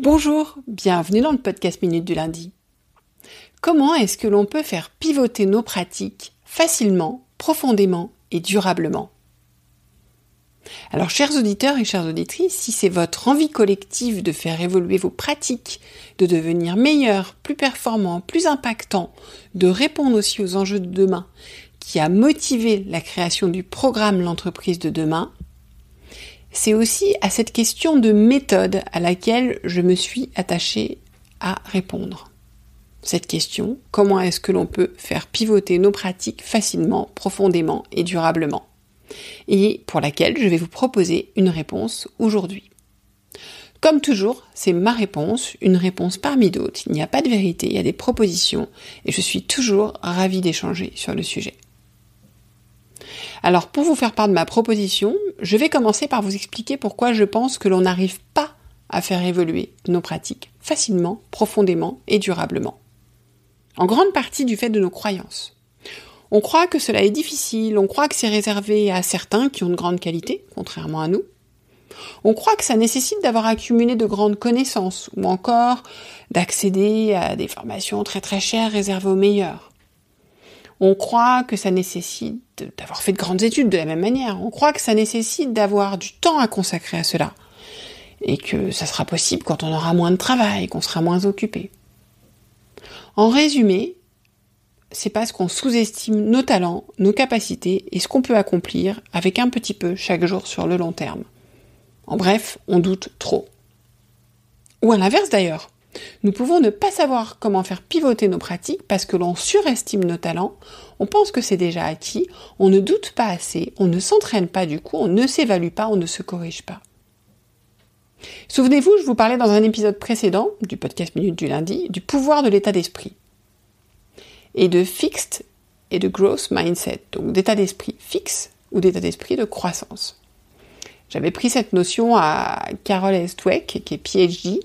Bonjour, bienvenue dans le podcast Minute du lundi. Comment est-ce que l'on peut faire pivoter nos pratiques facilement, profondément et durablement ? Alors, chers auditeurs et chères auditrices, si c'est votre envie collective de faire évoluer vos pratiques, de devenir meilleur, plus performant, plus impactant, de répondre aussi aux enjeux de demain, qui a motivé la création du programme L'entreprise de demain, c'est aussi à cette question de méthode à laquelle je me suis attachée à répondre. Cette question, comment est-ce que l'on peut faire pivoter nos pratiques facilement, profondément et durablement ? Et pour laquelle je vais vous proposer une réponse aujourd'hui. Comme toujours, c'est ma réponse, une réponse parmi d'autres. Il n'y a pas de vérité, il y a des propositions et je suis toujours ravie d'échanger sur le sujet. Alors, pour vous faire part de ma proposition, je vais commencer par vous expliquer pourquoi je pense que l'on n'arrive pas à faire évoluer nos pratiques facilement, profondément et durablement. En grande partie du fait de nos croyances. On croit que cela est difficile, on croit que c'est réservé à certains qui ont de grandes qualités, contrairement à nous. On croit que ça nécessite d'avoir accumulé de grandes connaissances, ou encore d'accéder à des formations très très chères réservées aux meilleurs. On croit que ça nécessite d'avoir fait de grandes études de la même manière. On croit que ça nécessite d'avoir du temps à consacrer à cela. Et que ça sera possible quand on aura moins de travail, qu'on sera moins occupé. En résumé, c'est parce qu'on sous-estime nos talents, nos capacités et ce qu'on peut accomplir avec un petit peu chaque jour sur le long terme. En bref, on doute trop. Ou à l'inverse d'ailleurs. Nous pouvons ne pas savoir comment faire pivoter nos pratiques parce que l'on surestime nos talents, on pense que c'est déjà acquis, on ne doute pas assez, on ne s'entraîne pas du coup, on ne s'évalue pas, on ne se corrige pas. Souvenez-vous, je vous parlais dans un épisode précédent du podcast Minute du lundi du pouvoir de l'état d'esprit et de fixed et de growth mindset, donc d'état d'esprit fixe ou d'état d'esprit de croissance. J'avais pris cette notion à Carol S. Dweck, qui est PhD,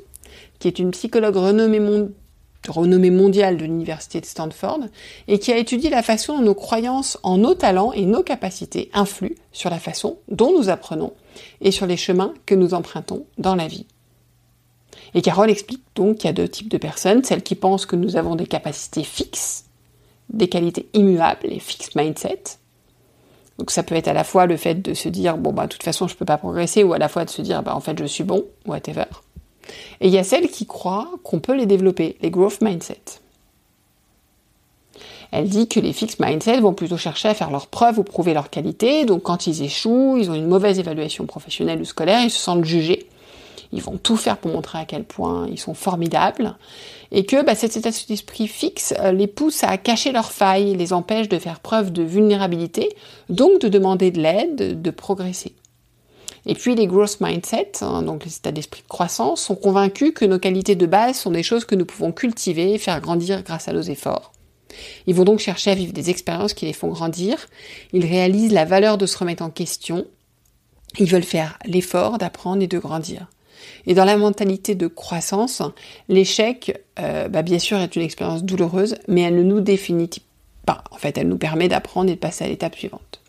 qui est une psychologue renommée mondiale de l'université de Stanford, et qui a étudié la façon dont nos croyances en nos talents et nos capacités influent sur la façon dont nous apprenons et sur les chemins que nous empruntons dans la vie. Et Carol explique donc qu'il y a deux types de personnes, celles qui pensent que nous avons des capacités fixes, des qualités immuables, les fixed mindset. Donc ça peut être à la fois le fait de se dire, de toute façon je peux pas progresser, ou à la fois de se dire, en fait je suis bon, whatever. Et il y a celles qui croient qu'on peut les développer, les growth mindset. Elle dit que les fixed mindset vont plutôt chercher à faire leurs preuves ou prouver leur qualité, donc quand ils échouent, ils ont une mauvaise évaluation professionnelle ou scolaire, ils se sentent jugés. Ils vont tout faire pour montrer à quel point ils sont formidables, et que cet état d'esprit fixe les pousse à cacher leurs failles, les empêche de faire preuve de vulnérabilité, donc de demander de l'aide, de progresser. Et puis les growth mindset, donc les états d'esprit de croissance, sont convaincus que nos qualités de base sont des choses que nous pouvons cultiver et faire grandir grâce à nos efforts. Ils vont donc chercher à vivre des expériences qui les font grandir, ils réalisent la valeur de se remettre en question, ils veulent faire l'effort d'apprendre et de grandir. Et dans la mentalité de croissance, l'échec, bien sûr, est une expérience douloureuse, mais elle ne nous définit pas. En fait, elle nous permet d'apprendre et de passer à l'étape suivante.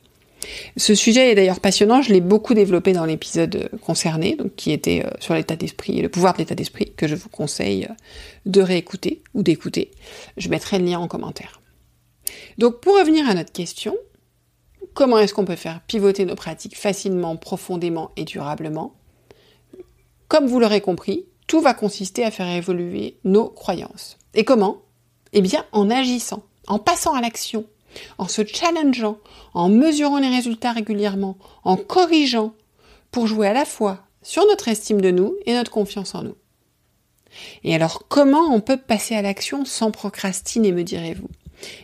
Ce sujet est d'ailleurs passionnant, je l'ai beaucoup développé dans l'épisode concerné, donc qui était sur l'état d'esprit et le pouvoir de l'état d'esprit, que je vous conseille de réécouter ou d'écouter. Je mettrai le lien en commentaire. Donc pour revenir à notre question, comment est-ce qu'on peut faire pivoter nos pratiques facilement, profondément et durablement ? Comme vous l'aurez compris, tout va consister à faire évoluer nos croyances. Et comment ? Eh bien en agissant, en passant à l'action, en se challengeant, en mesurant les résultats régulièrement, en corrigeant, pour jouer à la fois sur notre estime de nous et notre confiance en nous. Et alors, comment on peut passer à l'action sans procrastiner, me direz-vous ?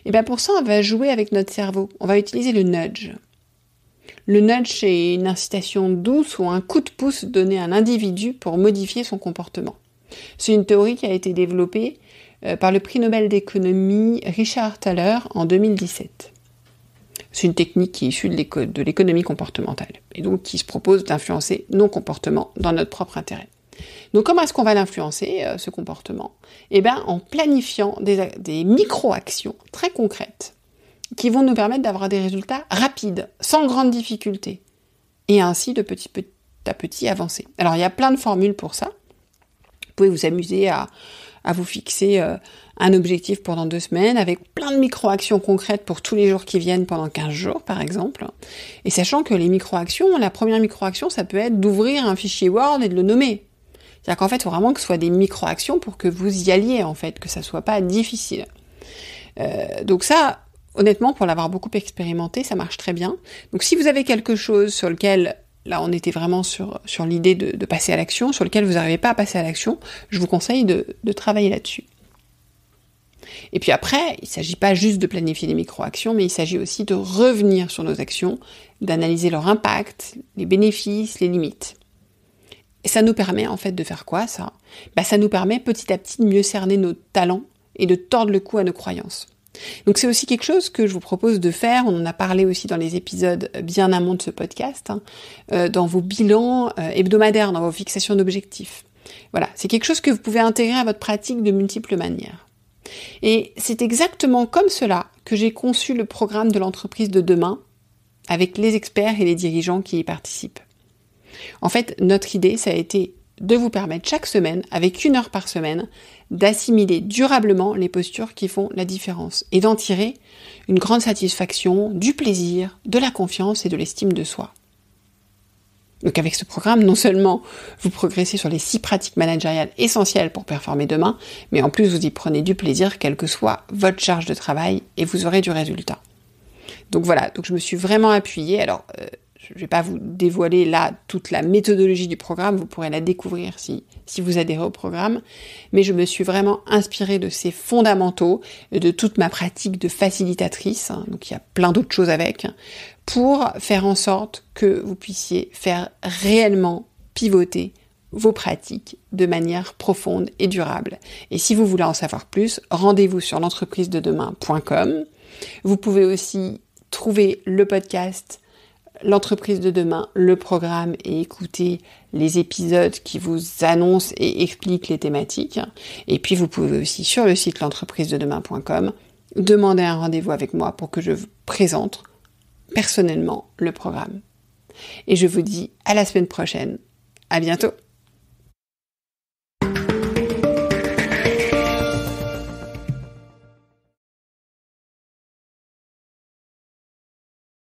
Eh bien pour ça, on va jouer avec notre cerveau. On va utiliser le nudge. Le nudge, c'est une incitation douce ou un coup de pouce donné à un individu pour modifier son comportement. C'est une théorie qui a été développée par le prix Nobel d'économie Richard Thaler en 2017. C'est une technique qui est issue de l'économie comportementale et donc qui se propose d'influencer nos comportements dans notre propre intérêt. Donc comment est-ce qu'on va l'influencer, ce comportement ? Eh bien en planifiant des micro-actions très concrètes qui vont nous permettre d'avoir des résultats rapides, sans grande difficulté, et ainsi de petit à petit avancer. Alors il y a plein de formules pour ça. pouvez vous amuser à vous fixer un objectif pendant 2 semaines avec plein de micro-actions concrètes pour tous les jours qui viennent pendant 15 jours, par exemple. Et sachant que les micro-actions, la première micro-action, ça peut être d'ouvrir un fichier Word et de le nommer. C'est-à-dire qu'en fait, il faut vraiment que ce soit des micro-actions pour que vous y alliez, en fait, que ça soit pas difficile. Donc ça, honnêtement, pour l'avoir beaucoup expérimenté, ça marche très bien. Donc si vous avez quelque chose sur lequel, là on était vraiment sur l'idée de passer à l'action, sur lequel vous n'arrivez pas à passer à l'action, je vous conseille de travailler là-dessus. Et puis après, il ne s'agit pas juste de planifier des micro-actions, mais il s'agit aussi de revenir sur nos actions, d'analyser leur impact, les bénéfices, les limites. Et ça nous permet en fait de faire quoi, ça ? Ça nous permet petit à petit de mieux cerner nos talents et de tordre le cou à nos croyances. Donc c'est aussi quelque chose que je vous propose de faire, on en a parlé aussi dans les épisodes bien amont de ce podcast, dans vos bilans hebdomadaires, dans vos fixations d'objectifs. Voilà, c'est quelque chose que vous pouvez intégrer à votre pratique de multiples manières. Et c'est exactement comme cela que j'ai conçu le programme de l'entreprise de demain, avec les experts et les dirigeants qui y participent. En fait, notre idée, ça a été de vous permettre chaque semaine, avec 1 heure par semaine, d'assimiler durablement les postures qui font la différence et d'en tirer une grande satisfaction, du plaisir, de la confiance et de l'estime de soi. Donc avec ce programme, non seulement vous progressez sur les 6 pratiques managériales essentielles pour performer demain, mais en plus vous y prenez du plaisir, quelle que soit votre charge de travail, et vous aurez du résultat. Donc voilà, donc je me suis vraiment appuyée. Alors, je ne vais pas vous dévoiler là toute la méthodologie du programme, vous pourrez la découvrir si vous adhérez au programme, mais je me suis vraiment inspirée de ces fondamentaux, de toute ma pratique de facilitatrice, donc il y a plein d'autres choses avec, pour faire en sorte que vous puissiez faire réellement pivoter vos pratiques de manière profonde et durable. Et si vous voulez en savoir plus, rendez-vous sur l'entreprisededemain.com. Vous pouvez aussi trouver le podcast L'entreprise de demain, le programme, et écouter les épisodes qui vous annoncent et expliquent les thématiques. Et puis vous pouvez aussi sur le site l'entreprisededemain.com demander un rendez-vous avec moi pour que je vous présente personnellement le programme. Et je vous dis à la semaine prochaine. À bientôt.